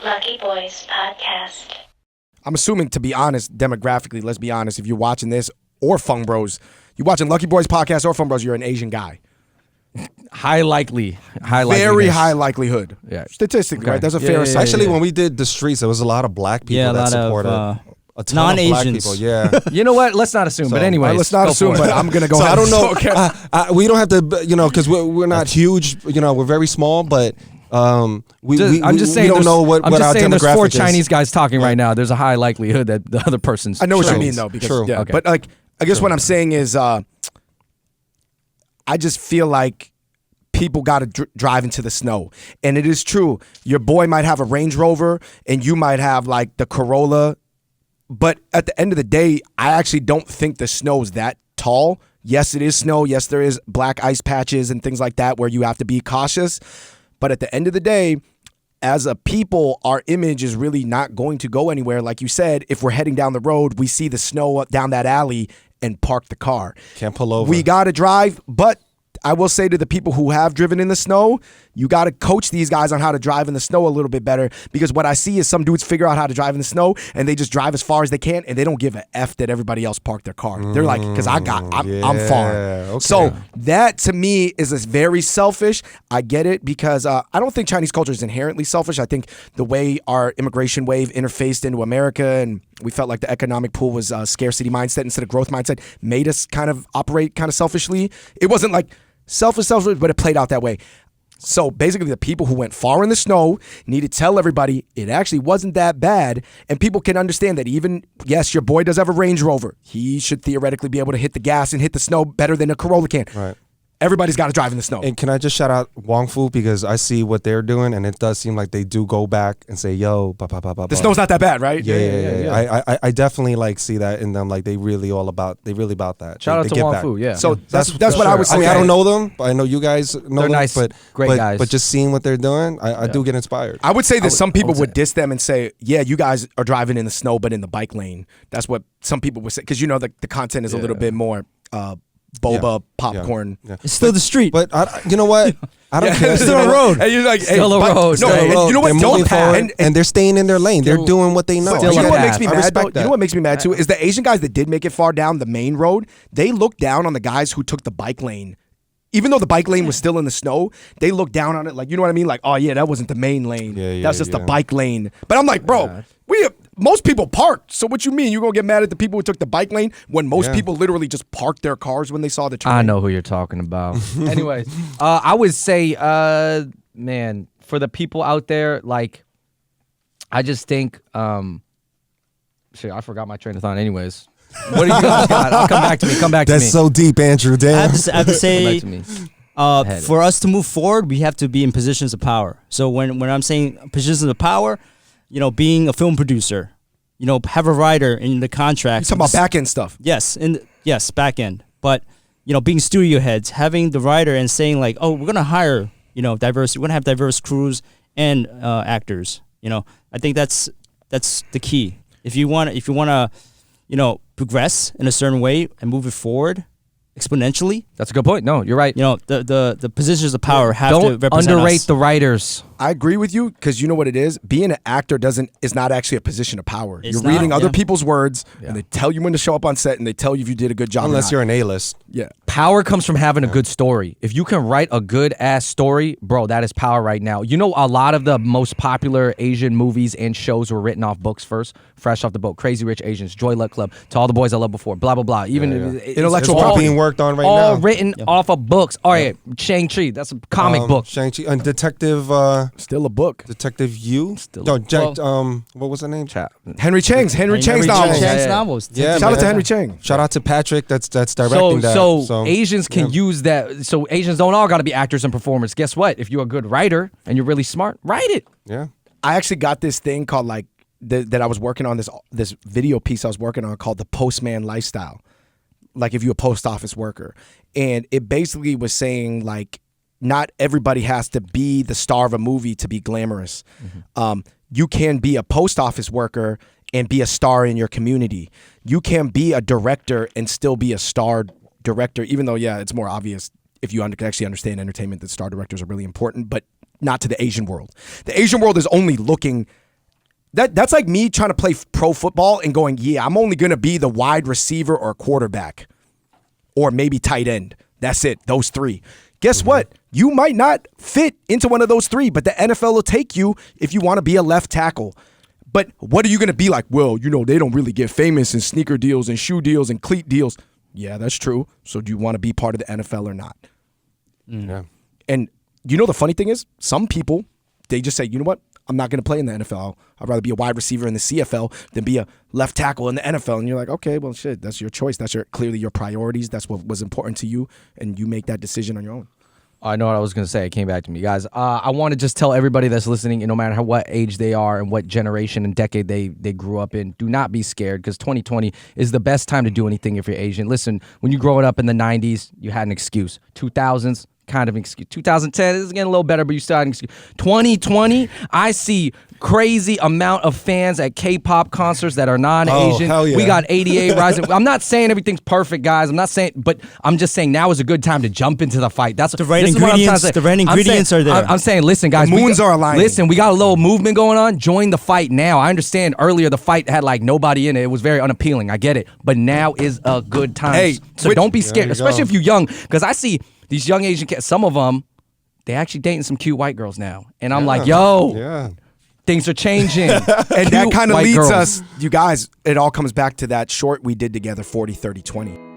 Lucky Boys Podcast. I'm assuming, to be honest, demographically, let's be honest, if you're watching this or Fung Bros, you're watching Lucky Boys Podcast or Fung Bros, you're an Asian guy. High likelihood. Very high likelihood. Yeah. Statistically, Okay. right? There's a fair assumption. Actually, when we did the streets, there was a lot of black people that supported. A ton non-Asians. of black people, yeah. You know what? Let's not assume. But anyway, let's not assume. But I'm gonna go. So ahead. I don't know. Okay. We don't have to, because we're not huge. We're very small, but I'm just saying. We don't know what I'm just our saying demographic there's four is. Chinese guys talking right now. There's a high likelihood that the other person's. I know what you Chinese. mean, though. Because, True. Yeah, Okay. But like, I guess what I'm saying is, I just feel like people got to drive into the snow. And it is true. Your boy might have a Range Rover and you might have like the Corolla. But at the end of the day, I actually don't think the snow is that tall. Yes, it is snow. Yes, there is black ice patches and things like that where you have to be cautious. But at the end of the day, as a people, our image is really not going to go anywhere. Like you said, if we're heading down the road, we see the snow down that alley and park the car. Can't pull over. We got to drive, but I will say to the people who have driven in the snow, you got to coach these guys on how to drive in the snow a little bit better, because what I see is some dudes figure out how to drive in the snow and they just drive as far as they can and they don't give a F that everybody else parked their car. They're like, because I'm far. Okay. So that to me is very selfish. I get it, because I don't think Chinese culture is inherently selfish. I think the way our immigration wave interfaced into America and we felt like the economic pool was a scarcity mindset instead of growth mindset made us kind of operate kind of selfishly. It wasn't like selfish, but it played out that way. So basically the people who went far in the snow need to tell everybody it actually wasn't that bad, and people can understand that even, yes, your boy does have a Range Rover. He should theoretically be able to hit the gas and hit the snow better than a Corolla can. Right. Everybody's got to drive in the snow. And can I just shout out Wong Fu, because I see what they're doing, and it does seem like they do go back and say, "Yo, the snow's not that bad, right?" Yeah. I definitely like see that in them. Like they really about that. Shout out they to get Wong back. Fu. Yeah. So that's what sure. I was saying. I mean, I don't know them, but I know you guys know They're them. nice, but great guys. But just seeing what they're doing, I do get inspired. I would say that some people would say. diss them and say, "Yeah, you guys are driving in the snow, but in the bike lane." That's what some people would say, because the content is a little bit more boba popcorn. Yeah. It's still the street. But you know what? I don't care. It's still a road. And you're like, Still a road. No, and you know what? They're Don't moving forward, and they're staying in their lane. They're doing what they know. Still You know a what path. makes me I mad, though? respect You that. know what makes me mad too is the Asian guys that did make it far down the main road. They looked down on the guys who took the bike lane. Even though the bike lane was still in the snow, they looked down on it like, you know what I mean? Like, oh yeah, that wasn't the main lane. That's just the bike lane. But I'm like, bro, most people parked. So what you mean? You gonna get mad at the people who took the bike lane when most people literally just parked their cars when they saw the train? I know who you're talking about. Anyways, I would say, man, for the people out there, like, I just think, shit, I forgot my train of thought. Anyways, what do you guys got? I'll come back to me. That's so deep, Andrew. Damn. I have to say, Come back to me. for us to move forward, we have to be in positions of power. So when I'm saying positions of power, being a film producer, have a writer in the contract. You talking about back end stuff? Yes, back end. But being studio heads, having the writer and saying like, oh, we're gonna hire diverse. We're gonna have diverse crews and actors. I think that's the key. If you want to progress in a certain way and move it forward exponentially. That's a good point. No, you're right. The positions of power have to Don't represent underrate us. the writers. I agree with you, because you know what it is? Being an actor is not actually a position of power. It's You're not, reading other yeah. people's words, and they tell you when to show up on set, and they tell you if you did a good job or Unless not. you're an A-list. Yeah. Power comes from having a good story. If you can write a good ass story, bro, that is power right now. A lot of the most popular Asian movies and shows were written off books first, fresh off the boat. Crazy Rich Asians, Joy Luck Club, To All the Boys I Loved Before, blah blah blah. Even Intellectual It's all property being worked on right all now. written off of books. All right, Shang-Chi, that's a comic book. Shang-Chi and Detective Still a book. Yu. What was her name? Henry Chang's Henry novels. Chang's novels. Yeah, Shout out to man. Henry Chang. Shout out to Patrick that's directing that. So Asians can use that. So Asians don't all got to be actors and performers. Guess what? If you're a good writer and you're really smart, write it. Yeah. I actually got this thing called that I was working on, this video piece I was working on called The Postman Lifestyle. Like if you're a post office worker. And it basically was saying like, not everybody has to be the star of a movie to be glamorous. You can be a post office worker and be a star in your community. You can be a director and still be a star director, even though, it's more obvious if you actually understand entertainment that star directors are really important, but not to the Asian world. The Asian world is only looking That's like me trying to play pro football and going, yeah, I'm only going to be the wide receiver or quarterback or maybe tight end. That's it, those three. Guess what? You might not fit into one of those three, but the NFL will take you if you want to be a left tackle. But what are you going to be like? Well, they don't really get famous in sneaker deals and shoe deals and cleat deals. Yeah, that's true. So do you want to be part of the NFL or not? Yeah. And the funny thing is, some people, they just say, you know what? I'm not going to play in the NFL. I'd rather be a wide receiver in the CFL than be a left tackle in the NFL. And you're like, okay, well, shit, that's your choice. That's clearly your priorities. That's what was important to you, and you make that decision on your own. I know what I was going to say. It came back to me. Guys, I want to just tell everybody that's listening, no matter what age they are and what generation and decade they grew up in, do not be scared, because 2020 is the best time to do anything if you're Asian. Listen, when you growing up in the 90s, you had an excuse. 2000s, kind of an excuse. 2010 is getting a little better, but you still had an excuse. 2020, I see crazy amount of fans at K-pop concerts that are non-Asian. Oh, hell yeah. We got 88 rising. I'm not saying everything's perfect, guys. I'm not saying, but I'm just saying now is a good time to jump into the fight. That's the right ingredients. The right ingredients are there. I'm saying, listen, guys. The moons are aligning. Listen, we got a little movement going on. Join the fight now. I understand earlier the fight had like nobody in it. It was very unappealing. I get it, but now is a good time. Hey, so don't be scared, especially go. if you're young, because I see these young Asian kids. Some of them, they actually dating some cute white girls now, and I'm like, yo. Yeah. Things are changing. And that kind of white leads girls. us, you guys, it all comes back to that short we did together, 40, 30, 20.